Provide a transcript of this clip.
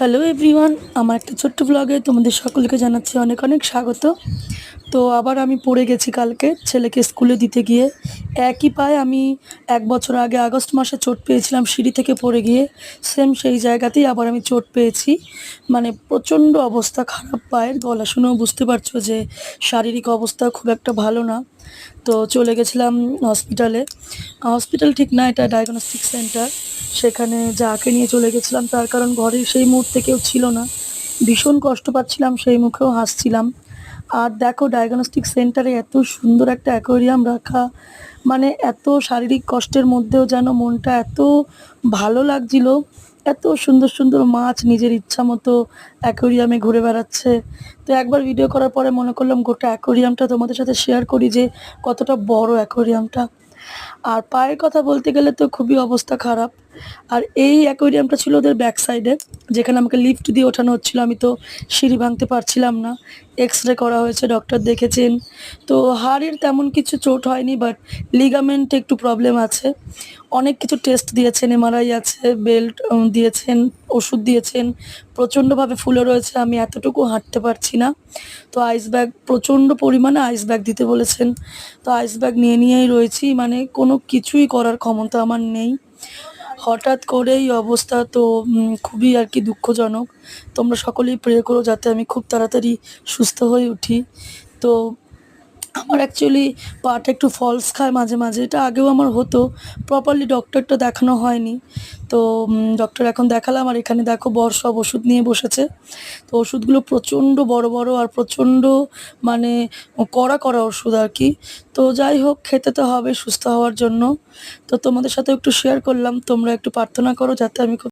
Hello everyone, আমার একটা ছোট্ট ব্লগে তোমাদের সকলকে জানাচ্ছি অনেক অনেক স্বাগত। তো আবার আমি পড়ে গেছি কালকে ছেলেকে স্কুলে দিতে গিয়ে। একই পায়ে আমি 1 বছর আগে আগস্ট মাসে চোট পেয়েছিলাম সিঁড়ি থেকে পড়ে গিয়ে। সেম সেই জায়গাতেই আবার আমি চোট পেয়েছি। মানে প্রচণ্ড অবস্থা খারাপ পায়ের, গলা শুনেও বুঝতে পারছো যে শারীরিক অবস্থা খুব একটা ভালো না। তো চলে গেছিলাম হসপিটালে। হসপিটাল ঠিক না, এটা ডায়াগনস্টিক সেন্টার। সেখানে যাকে নিয়ে চলে গেছিলাম তার কারণ ঘরে সেই মুহূর্তে কেউ ছিল না। ভীষণ কষ্ট পাচ্ছিলাম, সেই মুখেও হাসছিলাম। আর দেখো ডায়াগনস্টিক সেন্টারে এত সুন্দর একটা অ্যাকোয়ারিয়াম রাখা, মানে এত শারীরিক কষ্টের মধ্যেও যেন মনটা এত ভালো লাগছিল। এত সুন্দর সুন্দর মাছ নিজের ইচ্ছা মতো অ্যাকোয়ারিয়ামে ঘুরে বেড়াচ্ছে। তো একবার ভিডিও করার পরে মনে করলাম গোটা অ্যাকোয়ারিয়ামটা তোমাদের সাথে শেয়ার করি যে কতটা বড় অ্যাকোয়ারিয়ামটা। আর পায়ের কথা বলতে গেলে তো খুবই অবস্থা খারাপ। আর এই অ্যাকোয়ারিয়ামটা ছিল ওদের ব্যাক সাইডে, যেখানে আমাকে লিফট দিয়ে ওঠানো হচ্ছিল। আমি তো সিঁড়ি ভাঙতে পারছিলাম না। এক্স-রে করা হয়েছে, ডক্টর দেখেছেন। তো হাড়ের তেমন কিছু চোট হয়নি, বাট লিগামেন্টে একটু প্রবলেম আছে। অনেক কিছু টেস্ট দিয়েছেন, এমআরআই আছে, বেল্ট দিয়েছেন, ওষুধ দিয়েছেন। প্রচণ্ডভাবে ফুলে রয়েছে, আমি এতটুকু হাঁটতে পারছি না। তো আইস ব্যাগ, প্রচণ্ড পরিমাণে আইস ব্যাগ দিতে বলেছেন। তো আইস ব্যাগ নিয়েই রয়েছি, মানে কোনো কিছুই করার ক্ষমতা আমার নেই। হঠাৎ করেই অবস্থা তো খুবই আর কি দুঃখজনক। তোমরা সকলেই প্রে করো যাতে আমি খুব তাড়াতাড়ি সুস্থ হয়ে উঠি। তো আমার অ্যাকচুয়ালি পাটা একটু ফলস খায় মাঝে মাঝে, এটা আগেও আমার হতো। প্রপারলি ডক্টরটা দেখানো হয়নি। তো ডক্টর এখন দেখালাম, আর এখানে দেখো সব ওষুধ নিয়ে বসেছে। তো ওষুধগুলো প্রচণ্ড বড় বড় আর প্রচণ্ড, মানে কড়া কড়া ওষুধ আর কি। তো যাই হোক, খেতে তো হবে সুস্থ হওয়ার জন্য। তো তোমাদের সাথে একটু শেয়ার করলাম, তোমরা একটু প্রার্থনা করো যাতে আমি খুব